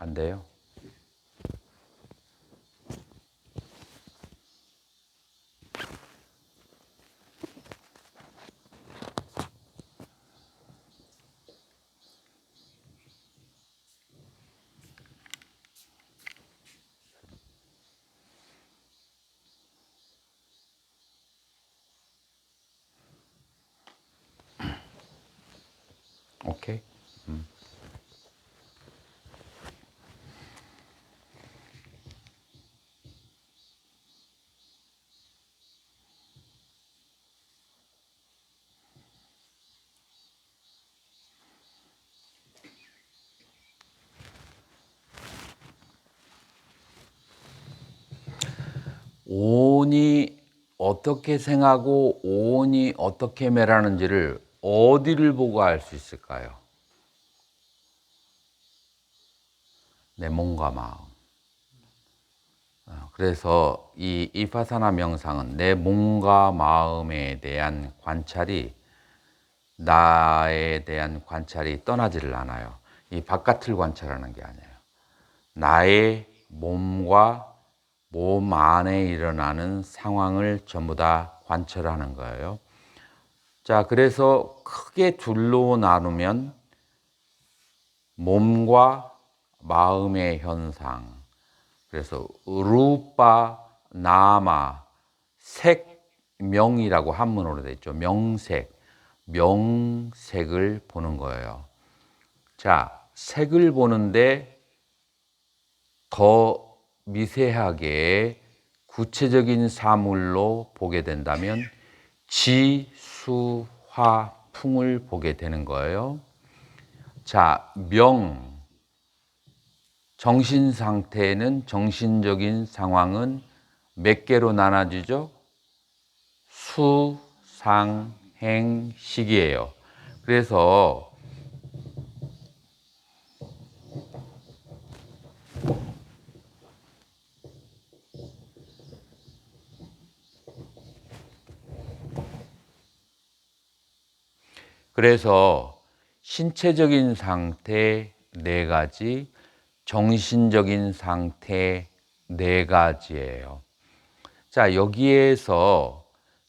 안 돼요? 오케이. 오온이 어떻게 생하고 오온이 어떻게 매라는지를 어디를 보고 알 수 있을까요? 내 몸과 마음. 그래서 이 이파사나 명상은 내 몸과 마음에 대한 관찰이 나에 대한 관찰이 떠나지를 않아요. 이 바깥을 관찰하는 게 아니에요. 나의 몸과 몸 안에 일어나는 상황을 전부 다 관찰하는 거예요. 자, 그래서 크게 둘로 나누면 몸과 마음의 현상. 그래서 루파, 나마, 색, 명이라고 한문으로 되어 있죠. 명색, 명색을 보는 거예요. 자, 색을 보는데 더 미세하게 구체적인 사물로 보게 된다면 지, 수, 화, 풍을 보게 되는 거예요. 자, 명, 정신 상태는 정신적인 상황은 몇 개로 나눠지죠? 수, 상, 행, 식이에요. 그래서 신체적인 상태 네 가지, 정신적인 상태 네 가지예요. 자, 여기에서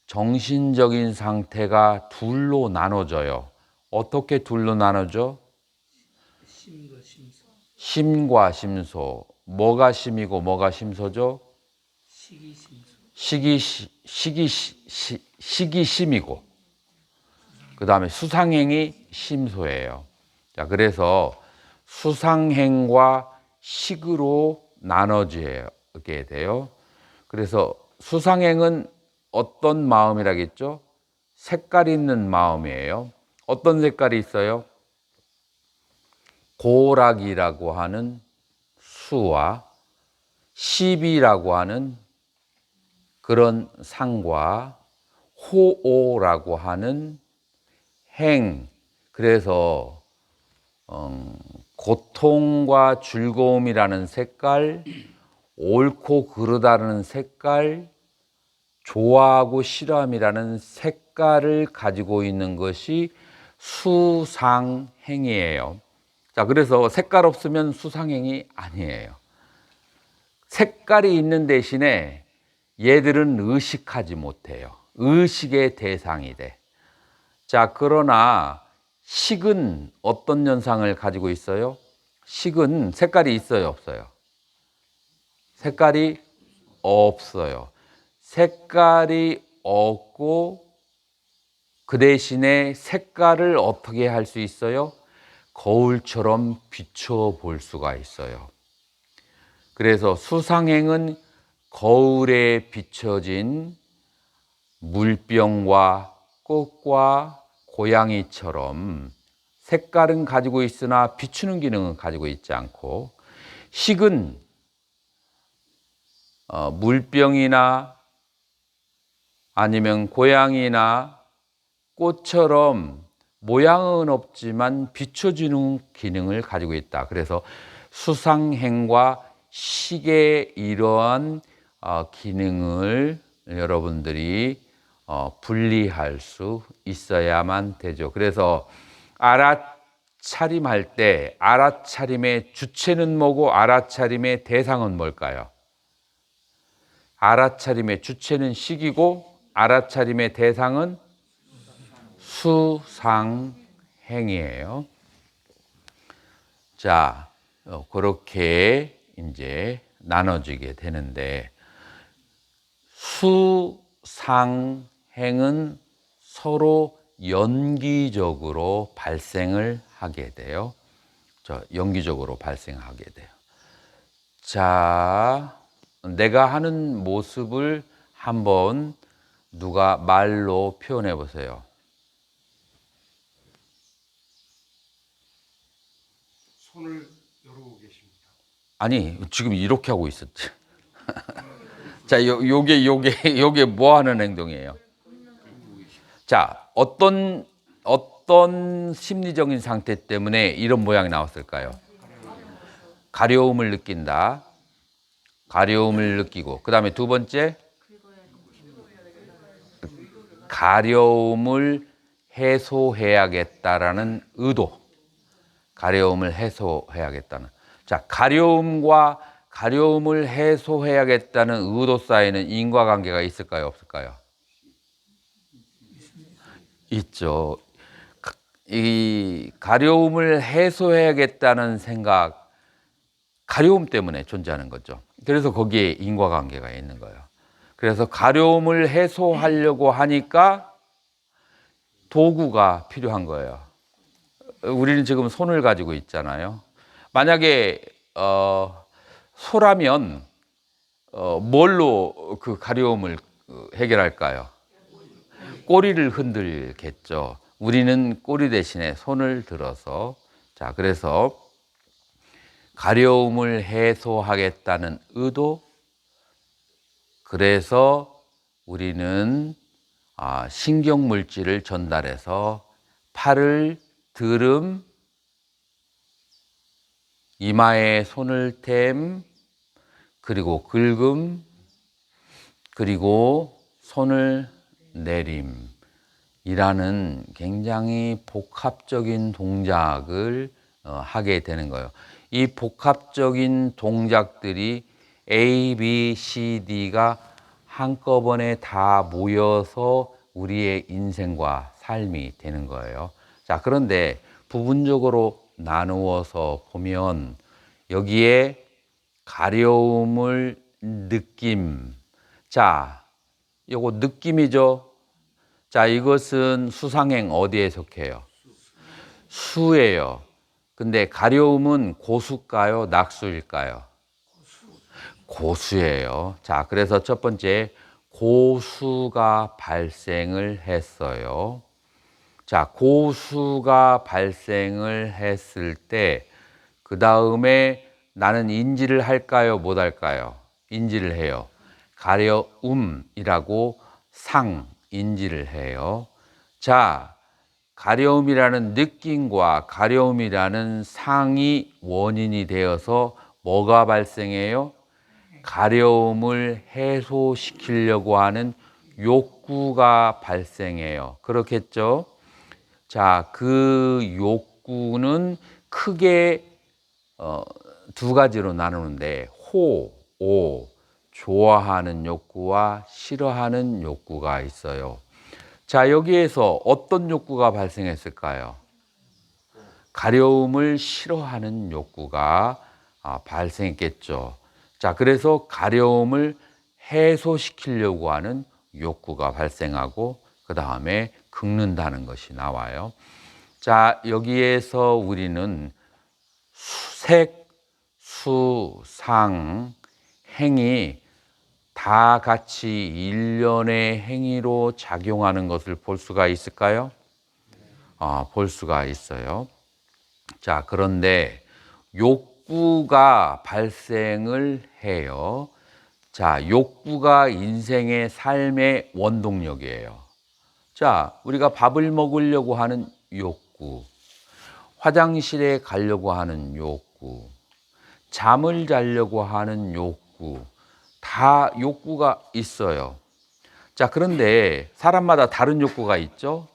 정신적인 상태가 둘로 나눠져요. 어떻게 둘로 나눠져? 심과 심소. 뭐가 심이고 뭐가 심소죠? 식이 심이고, 그 다음에 수상행이 심소예요. 자, 그래서 수상행과 식으로 나눠지게 돼요. 그래서 수상행은 어떤 마음이라겠죠? 색깔 있는 마음이에요. 어떤 색깔이 있어요? 고락이라고 하는 수와 시비라고 하는 그런 상과 호오라고 하는 행, 그래서 고통과 즐거움이라는 색깔, 옳고 그르다는 색깔, 좋아하고 싫어함이라는 색깔을 가지고 있는 것이 수상행이에요. 자, 그래서 색깔 없으면 수상행이 아니에요. 색깔이 있는 대신에 얘들은 의식하지 못해요. 의식의 대상이 돼. 자, 그러나 식은 어떤 현상을 가지고 있어요? 식은 색깔이 있어요, 없어요? 색깔이 없어요. 색깔이 없고 그 대신에 색깔을 어떻게 할 수 있어요? 거울처럼 비춰 볼 수가 있어요. 그래서 수상행은 거울에 비춰진 물병과 꽃과 고양이처럼 색깔은 가지고 있으나 비추는 기능은 가지고 있지 않고, 식은 물병이나 아니면 고양이나 꽃처럼 모양은 없지만 비춰주는 기능을 가지고 있다. 그래서 수상행과 식의 이러한 기능을 여러분들이 분리할 수 있어야만 되죠. 그래서 알아차림할 때 알아차림의 주체는 뭐고 알아차림의 대상은 뭘까요? 알아차림의 주체는 식이고 알아차림의 대상은 수상행이에요. 자, 그렇게 이제 나눠지게 되는데 수상행은 서로 연기적으로 발생을 하게 돼요. 연기적으로 발생하게 돼요. 자, 내가 하는 모습을 한번 누가 말로 표현해 보세요. 손을 열고 계십니다. 아니, 지금 이렇게 하고 있었지. 자, 요게 뭐 하는 행동이에요? 자, 어떤 심리적인 상태 때문에 이런 모양이 나왔을까요? 가려움을 느낀다. 가려움을 느끼고, 그 다음에 두 번째, 가려움을 해소해야겠다라는 의도. 가려움을 해소해야겠다는. 자, 가려움을 해소해야겠다는 의도 사이에는 인과관계가 있을까요? 없을까요? 있죠. 이 가려움을 해소해야겠다는 생각, 가려움 때문에 존재하는 거죠. 그래서 거기에 인과관계가 있는 거예요. 그래서 가려움을 해소하려고 하니까 도구가 필요한 거예요. 우리는 지금 손을 가지고 있잖아요. 만약에 소라면 뭘로 그 가려움을 해결할까요? 꼬리를 흔들겠죠. 우리는 꼬리 대신에 손을 들어서, 자, 그래서 가려움을 해소하겠다는 의도, 그래서 우리는 신경물질을 전달해서 팔을 들음, 이마에 손을 댐, 그리고 긁음, 그리고 손을 내림이라는 굉장히 복합적인 동작을 하게 되는 거예요. 이 복합적인 동작들이 A, B, C, D가 한꺼번에 다 모여서 우리의 인생과 삶이 되는 거예요. 자, 그런데 부분적으로 나누어서 보면 여기에 가려움을 느낌. 자, 요거 느낌이죠. 자, 이것은 수상행 어디에 속해요? 수예요. 근데 가려움은 고수일까요? 낙수일까요? 고수예요. 자, 그래서 첫 번째 고수가 발생을 했어요. 자, 고수가 발생을 했을 때 그 다음에 나는 인지를 할까요? 못 할까요? 인지를 해요. 가려움이라고 인지를 해요. 자, 가려움이라는 느낌과 가려움이라는 상이 원인이 되어서 뭐가 발생해요? 가려움을 해소시키려고 하는 욕구가 발생해요. 그렇겠죠? 자, 그 욕구는 크게 두 가지로 나누는데 좋아하는 욕구와 싫어하는 욕구가 있어요. 자, 여기에서 어떤 욕구가 발생했을까요? 가려움을 싫어하는 욕구가 발생했겠죠. 자, 그래서 가려움을 해소시키려고 하는 욕구가 발생하고 그 다음에 긁는다는 것이 나와요. 자, 여기에서 우리는 색, 수, 상, 행이 다 같이 일련의 행위로 작용하는 것을 볼 수가 있을까요? 볼 수가 있어요. 자, 그런데 욕구가 발생을 해요. 자, 욕구가 인생의 삶의 원동력이에요. 자, 우리가 밥을 먹으려고 하는 욕구, 화장실에 가려고 하는 욕구, 잠을 자려고 하는 욕구, 다 욕구가 있어요. 자, 그런데 사람마다 다른 욕구가 있죠.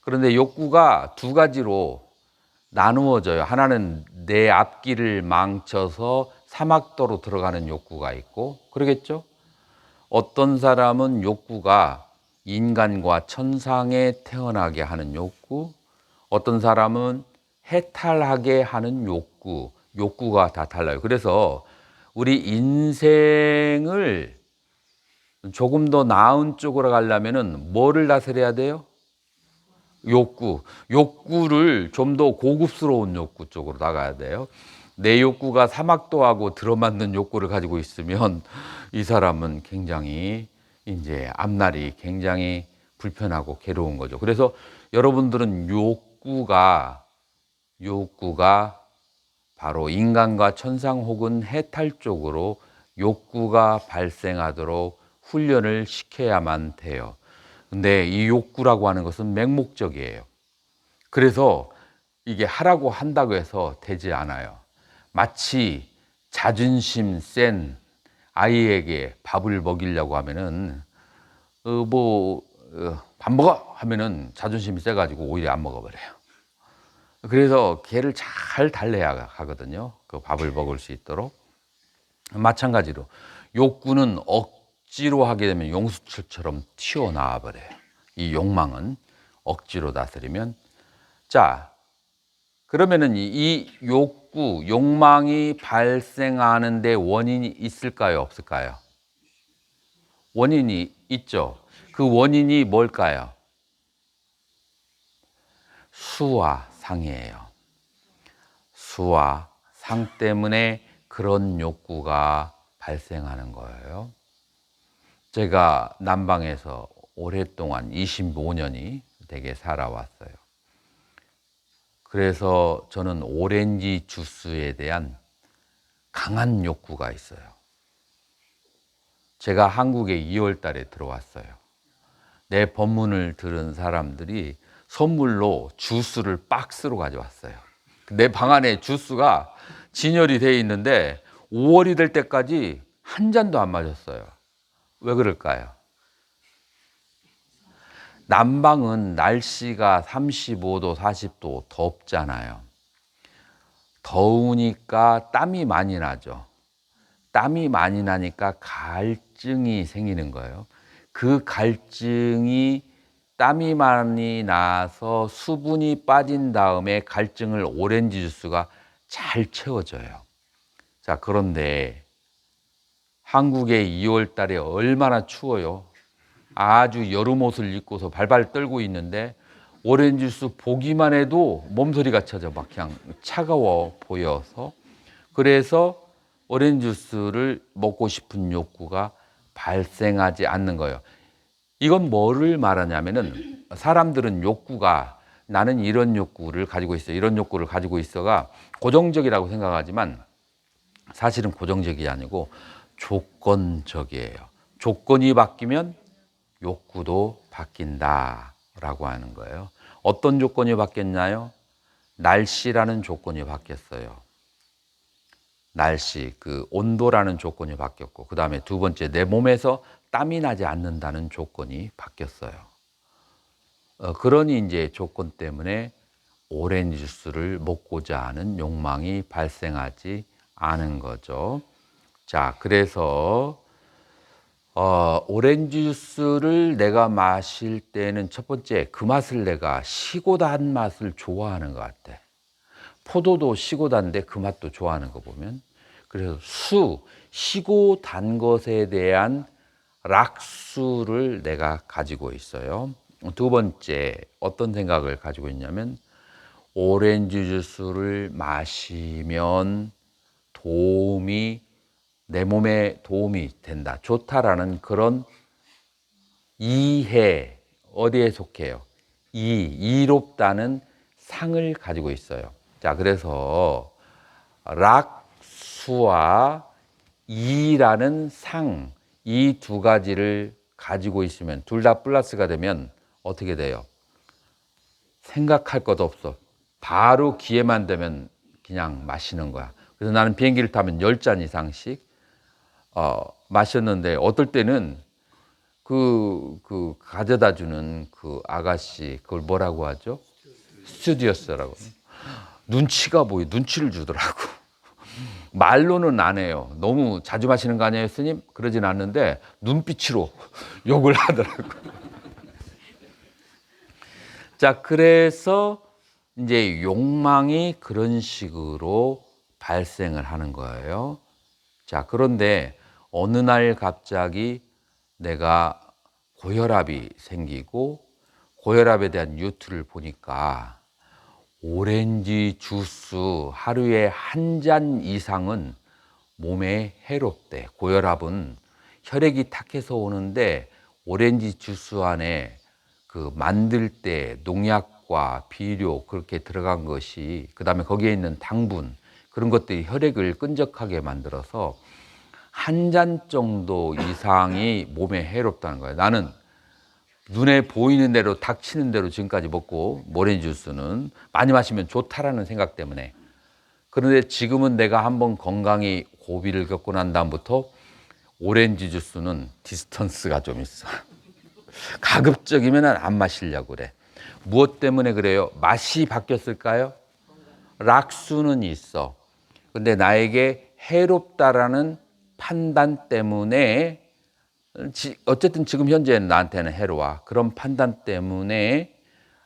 그런데 욕구가 두 가지로 나누어져요. 하나는 내 앞길을 망쳐서 사막도로 들어가는 욕구가 있고, 그러겠죠? 어떤 사람은 욕구가 인간과 천상에 태어나게 하는 욕구, 어떤 사람은 해탈하게 하는 욕구, 욕구가 다 달라요. 그래서 우리 인생을 조금 더 나은 쪽으로 가려면은 뭐를 다스려야 돼요? 욕구. 욕구를 좀 더 고급스러운 욕구 쪽으로 나가야 돼요. 내 욕구가 사막도하고 들어맞는 욕구를 가지고 있으면 이 사람은 굉장히 이제 앞날이 굉장히 불편하고 괴로운 거죠. 그래서 여러분들은 욕구가 바로 인간과 천상 혹은 해탈 쪽으로 욕구가 발생하도록 훈련을 시켜야만 돼요. 근데 이 욕구라고 하는 것은 맹목적이에요. 그래서 이게 하라고 한다고 해서 되지 않아요. 마치 자존심 센 아이에게 밥을 먹이려고 하면은 밥 먹어 하면은 자존심이 세가지고 오히려 안 먹어버려요. 그래서 걔를 잘 달래야 하거든요. 그 밥을 먹을 수 있도록. 마찬가지로 욕구는 억지로 하게 되면 용수철처럼 튀어나와 버려요. 이 욕망은 억지로 다스리면. 자, 그러면은 이 욕구, 욕망이 발생하는데 원인이 있을까요, 없을까요? 원인이 있죠. 그 원인이 뭘까요? 수와 상이에요. 수와 상 때문에 그런 욕구가 발생하는 거예요. 제가 남방에서 오랫동안 25년이 되게 살아왔어요. 그래서 저는 오렌지 주스에 대한 강한 욕구가 있어요. 제가 한국에 2월 달에 들어왔어요. 내 법문을 들은 사람들이 선물로 주스를 박스로 가져왔어요. 내 방 안에 주스가 진열이 되어 있는데 5월이 될 때까지 한 잔도 안 마셨어요. 왜 그럴까요? 남방은 날씨가 35도, 40도 덥잖아요. 더우니까 땀이 많이 나죠. 땀이 많이 나니까 갈증이 생기는 거예요. 그 갈증이 땀이 많이 나서 수분이 빠진 다음에 갈증을 오렌지 주스가 잘 채워져요. 자, 그런데 한국의 2월 달에 얼마나 추워요. 아주 여름 옷을 입고서 발발 떨고 있는데 오렌지 주스 보기만 해도 몸소리가 쳐져 막 그냥 차가워 보여서, 그래서 오렌지 주스를 먹고 싶은 욕구가 발생하지 않는 거예요. 이건 뭐를 말하냐면은 사람들은 욕구가 나는 이런 욕구를 가지고 있어, 이런 욕구를 가지고 있어가 고정적이라고 생각하지만 사실은 고정적이 아니고 조건적이에요. 조건이 바뀌면 욕구도 바뀐다라고 하는 거예요. 어떤 조건이 바뀌었나요? 날씨라는 조건이 바뀌었어요. 날씨, 그 온도라는 조건이 바뀌었고, 그 다음에 두 번째, 내 몸에서 땀이 나지 않는다는 조건이 바뀌었어요. 그러니 이제 조건 때문에 오렌지 주스를 먹고자 하는 욕망이 발생하지 않은 거죠. 자, 그래서 오렌지 주스를 내가 마실 때는 첫 번째, 그 맛을 내가 시고 단 맛을 좋아하는 것 같아. 포도도 시고 단데 그 맛도 좋아하는 거 보면. 그래서 시고 단 것에 대한 락수를 내가 가지고 있어요. 두 번째, 어떤 생각을 가지고 있냐면 오렌지 주스를 마시면 내 몸에 도움이 된다, 좋다라는 그런 이해, 어디에 속해요? 이롭다는 상을 가지고 있어요. 자, 그래서 락수와 이라는 상, 이 두 가지를 가지고 있으면, 둘 다 플러스가 되면 어떻게 돼요? 생각할 것도 없어. 바로 기회만 되면 그냥 마시는 거야. 그래서 나는 비행기를 타면 10잔 이상씩 마셨는데, 어떨 때는 그 가져다 주는 그 아가씨, 그걸 뭐라고 하죠? 스튜디오스라고. 눈치가 보여. 눈치를 주더라고. 말로는 안 해요. 너무 자주 마시는 거 아니에요, 스님? 그러진 않는데 눈빛으로 욕을 하더라고. 자, 그래서 이제 욕망이 그런 식으로 발생을 하는 거예요. 자, 그런데 어느 날 갑자기 내가 고혈압이 생기고 고혈압에 대한 뉴트를 보니까 오렌지 주스 하루에 한 잔 이상은 몸에 해롭대. 고혈압은 혈액이 탁해서 오는데 오렌지 주스 안에 그 만들 때 농약과 비료 그렇게 들어간 것이, 그다음에 거기에 있는 당분 그런 것들이 혈액을 끈적하게 만들어서 한 잔 정도 이상이 몸에 해롭다는 거예요. 나는 눈에 보이는 대로 닥치는 대로 지금까지 먹고, 오렌지 주스는 많이 마시면 좋다라는 생각 때문에. 그런데 지금은 내가 한번 건강이 고비를 겪고 난 다음부터 오렌지 주스는 디스턴스가 좀 있어. 가급적이면 안 마시려고 그래. 무엇 때문에 그래요? 맛이 바뀌었을까요? 락수는 있어. 근데 나에게 해롭다라는 판단 때문에, 어쨌든 지금 현재는 나한테는 해로워. 그런 판단 때문에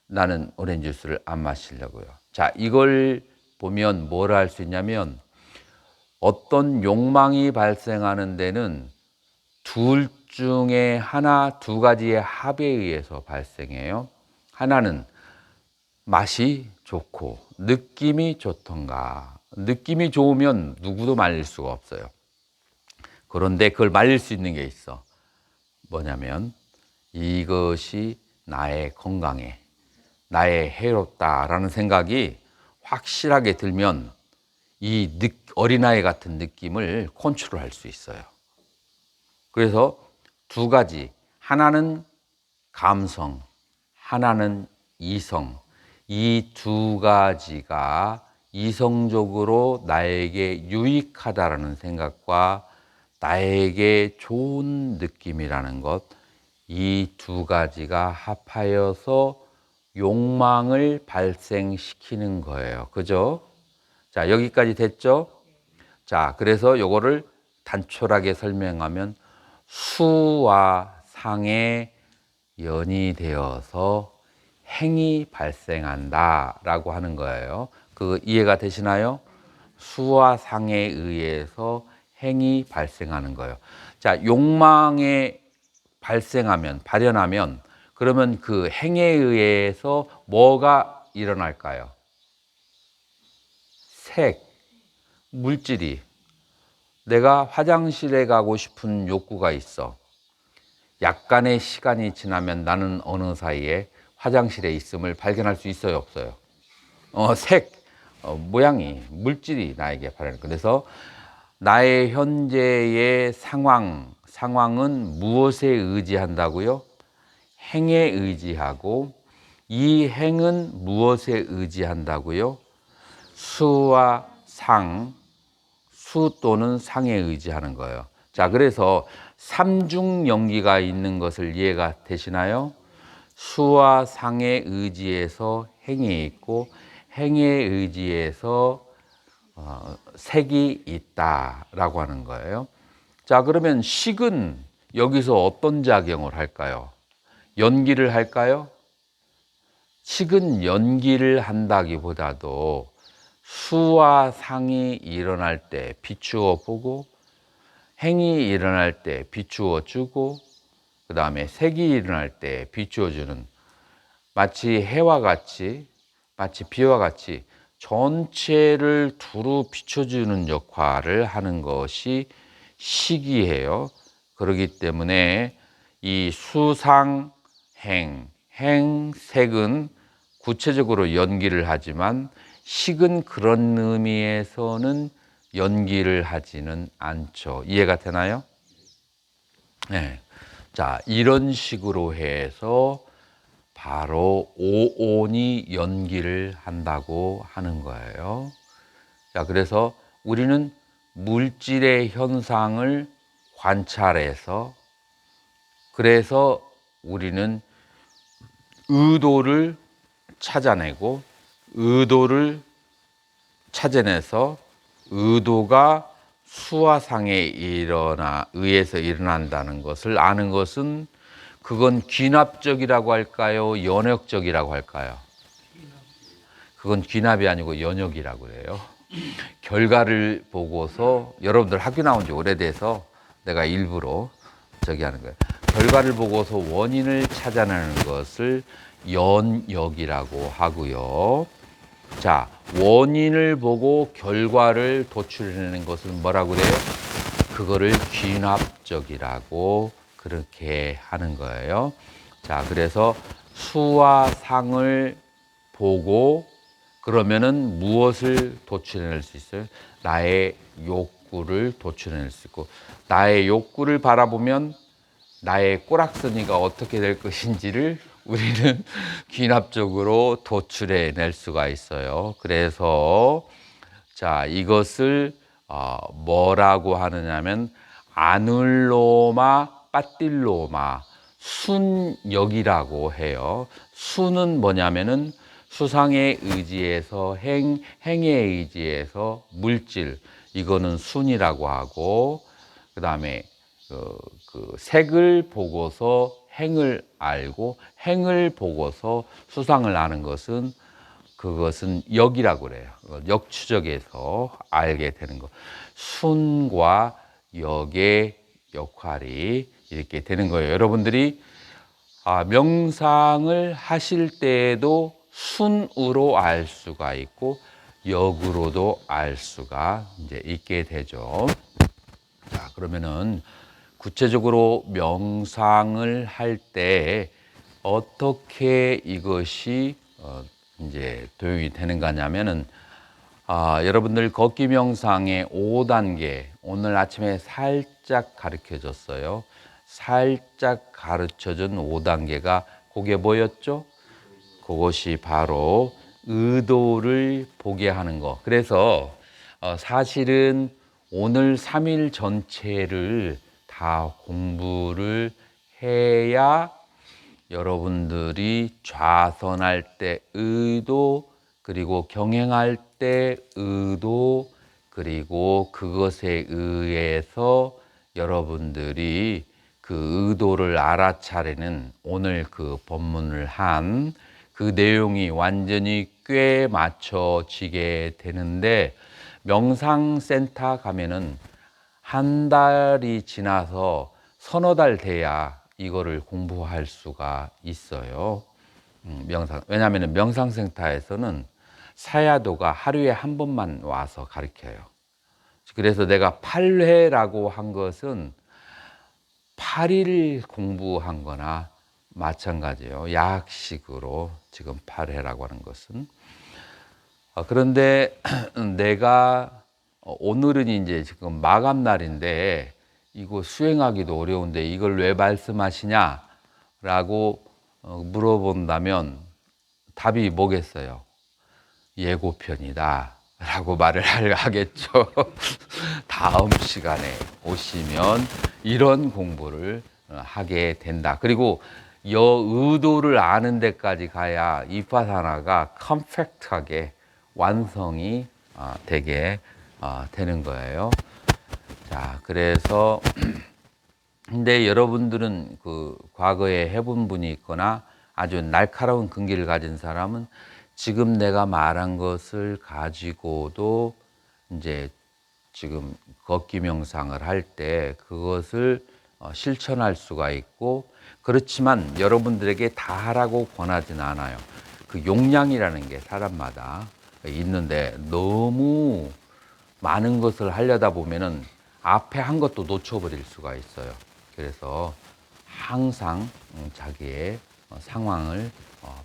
나는 오렌지 주스를 안 마시려고요. 자, 이걸 보면 뭘 할 수 있냐면, 어떤 욕망이 발생하는 데는 둘 중에 하나, 두 가지의 합에 의해서 발생해요. 하나는 맛이 좋고 느낌이 좋던가. 느낌이 좋으면 누구도 말릴 수가 없어요. 그런데 그걸 말릴 수 있는 게 있어. 뭐냐면 이것이 나의 건강에, 나의 해롭다라는 생각이 확실하게 들면 이 어린아이 같은 느낌을 컨트롤할 수 있어요. 그래서 두 가지, 하나는 감성, 하나는 이성. 이 두 가지가 이성적으로 나에게 유익하다라는 생각과 나에게 좋은 느낌이라는 것, 이 두 가지가 합하여서 욕망을 발생시키는 거예요. 그죠? 자, 여기까지 됐죠? 자, 그래서 요거를 단촐하게 설명하면 수와 상의 연이 되어서 행이 발생한다라고 하는 거예요. 그 이해가 되시나요? 수와 상에 의해서 행이 발생하는 거예요. 자, 욕망에 발현하면 그러면 그 행에 의해서 뭐가 일어날까요? 색, 물질이. 내가 화장실에 가고 싶은 욕구가 있어. 약간의 시간이 지나면 나는 어느 사이에 화장실에 있음을 발견할 수 있어요, 없어요? 색, 모양이, 물질이 나에게 발현해요. 그래서 나의 현재의 상황은 무엇에 의지한다고요? 행에 의지하고, 이 행은 무엇에 의지한다고요? 수와 상, 수 또는 상에 의지하는 거예요. 자, 그래서 삼중연기가 있는 것을 이해가 되시나요? 수와 상에 의지해서 행이 있고, 행에 의지해서 색이 있다라고 하는 거예요. 자, 그러면 식은 여기서 어떤 작용을 할까요? 연기를 할까요? 식은 연기를 한다기보다도 수와 상이 일어날 때 비추어 보고, 행이 일어날 때 비추어 주고, 그 다음에 색이 일어날 때 비추어 주는, 마치 해와 같이, 마치 비와 같이 전체를 두루 비춰주는 역할을 하는 것이 식이에요. 그렇기 때문에 이 수상, 행, 색은 구체적으로 연기를 하지만 식은 그런 의미에서는 연기를 하지는 않죠. 이해가 되나요? 네. 자, 이런 식으로 해서 바로 오온이 연기를 한다고 하는 거예요. 자, 그래서 우리는 물질의 현상을 관찰해서, 그래서 우리는 의도를 찾아내고, 의도를 찾아내서 의도가 수화상에 의해서 일어난다는 것을 아는 것은 그건 귀납적이라고 할까요? 연역적이라고 할까요? 그건 귀납이 아니고 연역이라고 그래요. 결과를 보고서 여러분들 학교 나온 지 오래돼서 내가 일부러 저기 하는 거예요. 결과를 보고서 원인을 찾아내는 것을 연역이라고 하고요. 자, 원인을 보고 결과를 도출해내는 것은 뭐라고 그래요? 그거를 귀납적이라고 그렇게 하는 거예요. 자, 그래서 수와 상을 보고 그러면은 무엇을 도출해낼 수 있어요? 나의 욕구를 도출해낼 수 있고, 나의 욕구를 바라보면 나의 꼬락서니가 어떻게 될 것인지를 우리는 귀납적으로 도출해낼 수가 있어요. 그래서 자, 이것을 뭐라고 하느냐면 아눌로마 빠틸로마 순역이라고 해요. 순은 뭐냐면은 수상의 의지에서 행의 의지에서 물질, 이거는 순이라고 하고, 그 다음에 그 색을 보고서 행을 알고 행을 보고서 수상을 아는 것은 그것은 역이라고 그래요. 역추적에서 알게 되는 것. 순과 역의 역할이 이렇게 되는 거예요. 여러분들이 명상을 하실 때에도 순으로 알 수가 있고 역으로도 알 수가 이제 있게 되죠. 자, 그러면은 구체적으로 명상을 할 때 어떻게 이것이 이제 도용이 되는가 하냐면은 여러분들 걷기 명상의 5단계 오늘 아침에 살짝 가르쳐 줬어요. 살짝 가르쳐 준 5단계가 그게 뭐였죠? 그것이 바로 의도를 보게 하는 거. 그래서 사실은 오늘 3일 전체를 다 공부를 해야 여러분들이 좌선할 때 의도, 그리고 경행할 때 의도, 그리고 그것에 의해서 여러분들이 그 의도를 알아차리는 오늘 그 법문을 한 그 내용이 완전히 꽤 맞춰지게 되는데, 명상센터 가면은 한 달이 지나서 서너 달 돼야 이거를 공부할 수가 있어요. 왜냐하면 명상센터에서는 사야도가 하루에 한 번만 와서 가르쳐요. 그래서 내가 8회라고 한 것은 8일 공부한 거나 마찬가지예요. 약식으로 지금 8회라고 하는 것은. 그런데 내가 오늘은 이제 지금 마감 날인데 이거 수행하기도 어려운데 이걸 왜 말씀하시냐라고 물어본다면 답이 뭐겠어요? 예고편이다 라고 말을 하겠죠. 다음 시간에 오시면 이런 공부를 하게 된다. 그리고 의도를 아는 데까지 가야 이파사나가 컴팩트하게 완성이 되게 되는 거예요. 자, 그래서 근데 여러분들은 그 과거에 해본 분이 있거나 아주 날카로운 근기를 가진 사람은 지금 내가 말한 것을 가지고도 이제 지금 걷기 명상을 할 때 그것을 실천할 수가 있고, 그렇지만 여러분들에게 다 하라고 권하진 않아요. 그 용량이라는 게 사람마다 있는데 너무 많은 것을 하려다 보면은 앞에 한 것도 놓쳐버릴 수가 있어요. 그래서 항상 자기의 상황을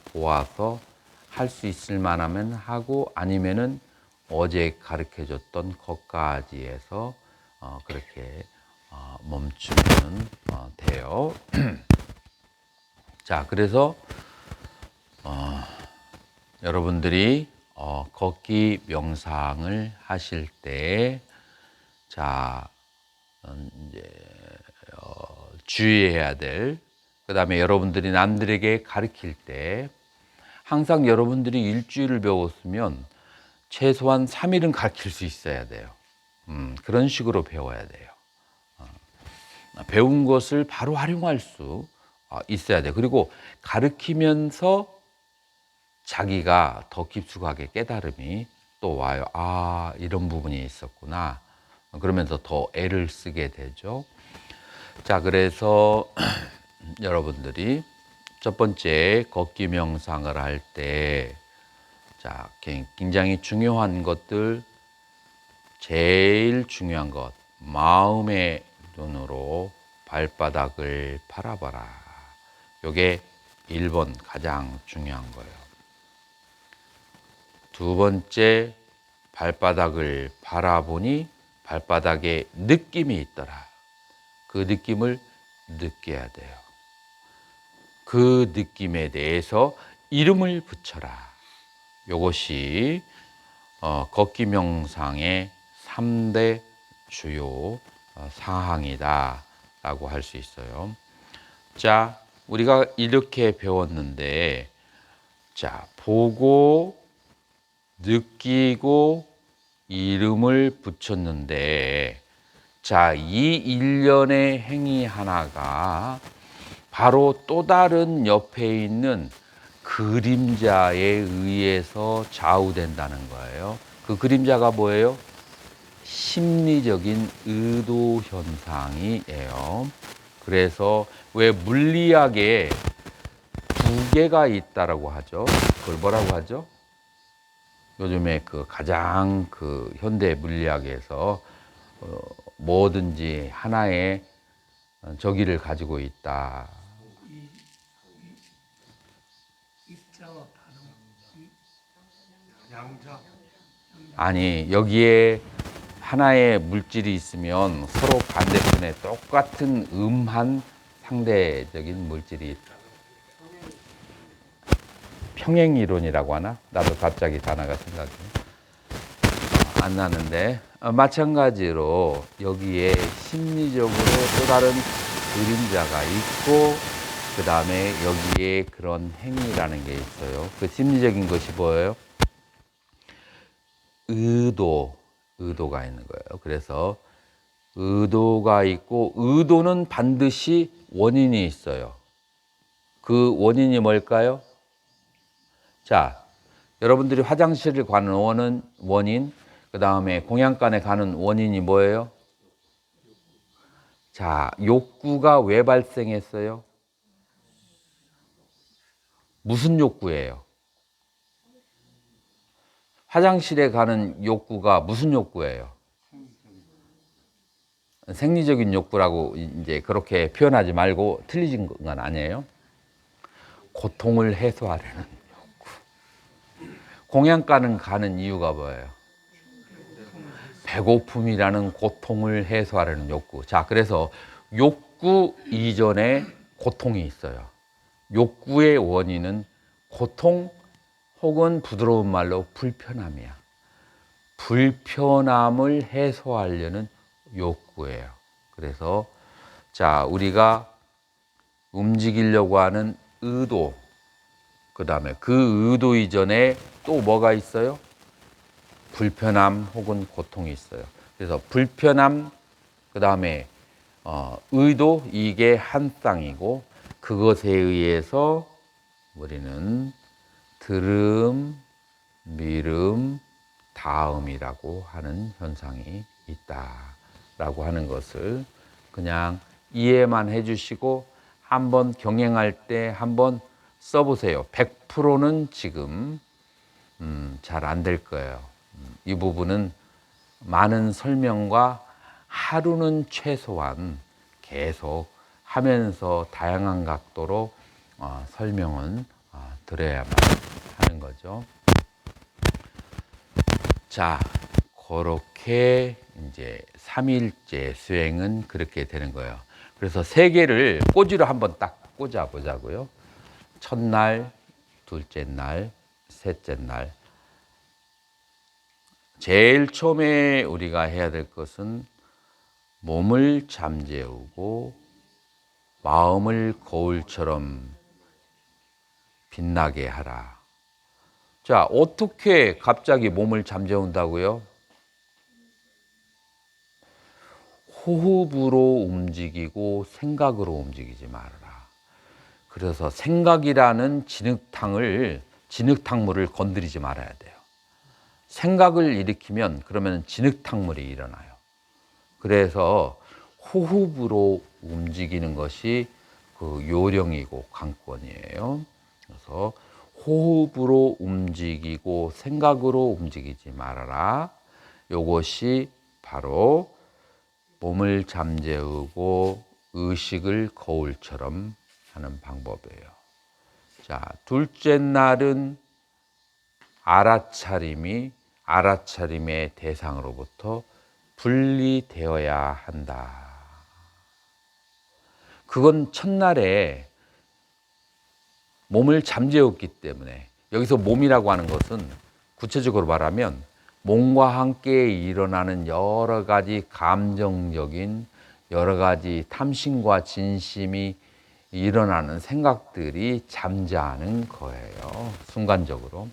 보아서 할 수 있을 만하면 하고, 아니면은 어제 가르쳐 줬던 것까지에서 그렇게 멈추면 돼요. 자, 그래서 여러분들이 걷기 명상을 하실 때, 자, 이제 주의해야 될, 그 다음에 여러분들이 남들에게 가르칠 때 항상 여러분들이 일주일을 배웠으면 최소한 3일은 가르칠 수 있어야 돼요. 그런 식으로 배워야 돼요. 배운 것을 바로 활용할 수 있어야 돼요. 그리고 가르치면서 자기가 더 깊숙하게 깨달음이 또 와요. 아, 이런 부분이 있었구나. 그러면서 더 애를 쓰게 되죠. 자, 그래서 여러분들이 첫 번째 걷기 명상을 할 때, 자, 굉장히 중요한 것들, 제일 중요한 것, 마음의 눈으로 발바닥을 바라봐라. 요게 1번 가장 중요한 거예요. 두 번째, 발바닥을 바라보니 발바닥에 느낌이 있더라. 그 느낌을 느껴야 돼요. 그 느낌에 대해서 이름을 붙여라. 요것이 걷기 명상의 3대 주요 사항이다 라고 할 수 있어요. 자, 우리가 이렇게 배웠는데, 자, 보고 느끼고 이름을 붙였는데, 자, 이 일련의 행위 하나가 바로 또 다른 옆에 있는 그림자에 의해서 좌우된다는 거예요. 그 그림자가 뭐예요? 심리적인 의도 현상이에요. 그래서 왜 물리학에 두 개가 있다라고 하죠? 그걸 뭐라고 하죠? 요즘에 그 가장 그 현대 물리학에서 뭐든지 하나의 저기를 가지고 있다. 입자와 양자. 아니, 여기에 하나의 물질이 있으면 서로 반대편에 똑같은 음한 상대적인 물질이 있다. 평행이론이라고 하나? 나도 갑자기 단어가 생각이 안 나는데, 마찬가지로 여기에 심리적으로 또 다른 그림자가 있고, 그 다음에 여기에 그런 행위라는 게 있어요. 그 심리적인 것이 뭐예요? 의도가 있는 거예요. 그래서 의도가 있고, 의도는 반드시 원인이 있어요. 그 원인이 뭘까요? 자, 여러분들이 화장실을 가는 원인, 그 다음에 공양간에 가는 원인이 뭐예요? 자, 욕구가 왜 발생했어요? 무슨 욕구예요? 화장실에 가는 욕구가 무슨 욕구예요? 생리적인 욕구라고 이제 그렇게 표현하지 말고 틀리진 건 아니에요. 고통을 해소하려는 욕구. 공양가는 가는 이유가 뭐예요? 배고픔이라는 고통을 해소하려는 욕구. 자, 그래서 욕구 이전에 고통이 있어요. 욕구의 원인은 고통 혹은 부드러운 말로 불편함이야. 불편함을 해소하려는 욕구예요. 그래서 자, 우리가 움직이려고 하는 의도, 그 다음에 그 의도 이전에 또 뭐가 있어요? 불편함 혹은 고통이 있어요. 그래서 불편함, 그 다음에 의도, 이게 한 쌍이고, 그것에 의해서 우리는 들음, 미름, 다음이라고 하는 현상이 있다라고 하는 것을 그냥 이해만 해주시고 한번 경행할 때 한번 써보세요. 100%는 지금 잘 안 될 거예요. 이 부분은 많은 설명과 하루는 최소한 계속 하면서 다양한 각도로 설명은 드려야만 하는 거죠. 자, 그렇게 이제 3일째 수행은 그렇게 되는 거예요. 그래서 3개를 꼬지로 한번 딱 꽂아 보자고요. 첫날, 둘째 날, 셋째 날. 제일 처음에 우리가 해야 될 것은 몸을 잠재우고 마음을 거울처럼 빛나게 하라. 자, 어떻게 갑자기 몸을 잠재운다고요? 호흡으로 움직이고 생각으로 움직이지 말아라. 그래서 생각이라는 진흙탕물을 건드리지 말아야 돼요. 생각을 일으키면 그러면 진흙탕물이 일어나요. 그래서 호흡으로 움직이는 것이 그 요령이고 관건이에요. 그래서 호흡으로 움직이고 생각으로 움직이지 말아라. 요것이 바로 몸을 잠재우고 의식을 거울처럼 하는 방법이에요. 자, 둘째 날은 알아차림의 대상으로부터 분리되어야 한다. 그건 첫날에 몸을 잠재웠기 때문에, 여기서 몸이라고 하는 것은 구체적으로 말하면 몸과 함께 일어나는 여러 가지 감정적인 여러 가지 탐심과 진심이 일어나는 생각들이 잠자는 거예요. 순간적으로.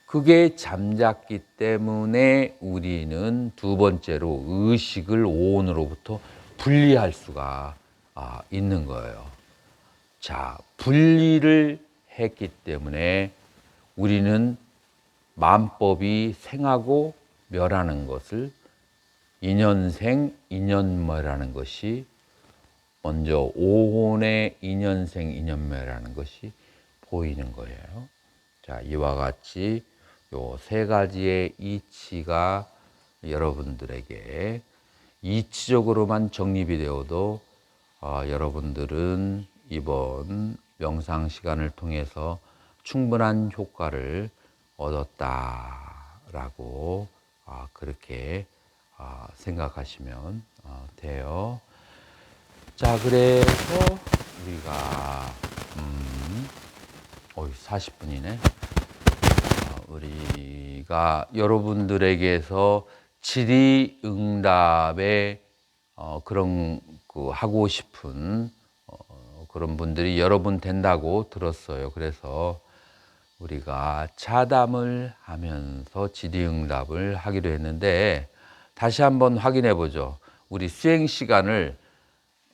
그게 잠잤기 때문에 우리는 두 번째로 의식을 오온으로부터 분리할 수가 있는 거예요. 자, 분리를 했기 때문에 우리는 만법이 생하고 멸하는 것을 인연생, 인연멸하는 것이 먼저 오온의 인연생, 인연멸하는 것이 보이는 거예요. 자, 이와 같이 요 세 가지의 이치가 여러분들에게 이치적으로만 정립이 되어도 여러분들은 이번 명상 시간을 통해서 충분한 효과를 얻었다라고 그렇게 생각하시면 돼요. 자, 그래서 우리가 40분이네. 우리가 여러분들에게서 질의응답에 그런 하고 싶은 그런 분들이 여러 분 된다고 들었어요. 그래서 우리가 차담을 하면서 질의응답을 하기로 했는데 다시 한번 확인해 보죠. 우리 수행 시간을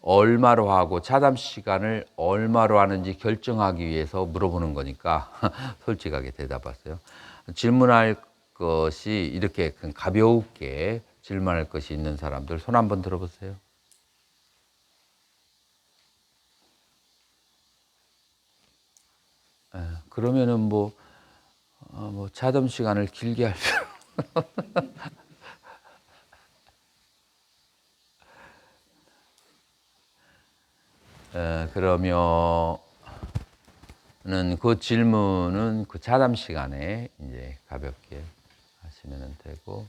얼마로 하고 차담 시간을 얼마로 하는지 결정하기 위해서 물어보는 거니까 솔직하게 대답하세요. 질문할 것이 이렇게 가볍게 질문할 것이 있는 사람들 손 한번 들어보세요. 그러면은 뭐 차담 시간을 길게 할 필요. 그러면은 그 질문은 그 차담 시간에 이제 가볍게 하시면 되고.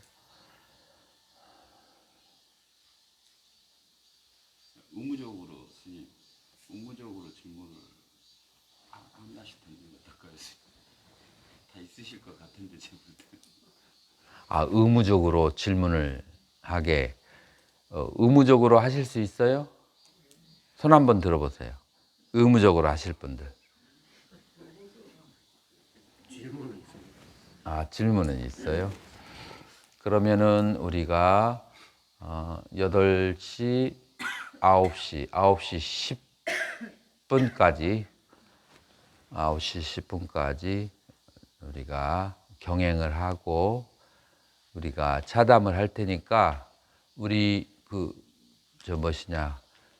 의무적으로 스님, 의무적으로 질문을 하나씩 던지면 어떨까요? 다 있으실 것 같은데 질문들. 의무적으로 질문을 하게 의무적으로 하실 수 있어요? 손 한번 들어보세요. 의무적으로 하실 분들. 질문은 있어요. 그러면은 우리가 8시, 9시 10분까지 9시 10분까지 우리가 경행을 하고 우리가 차담을 할 테니까 우리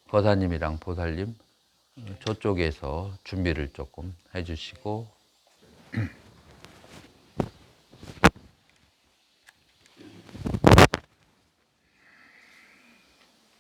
거사님이랑 보살님 저쪽에서 준비를 조금 해주시고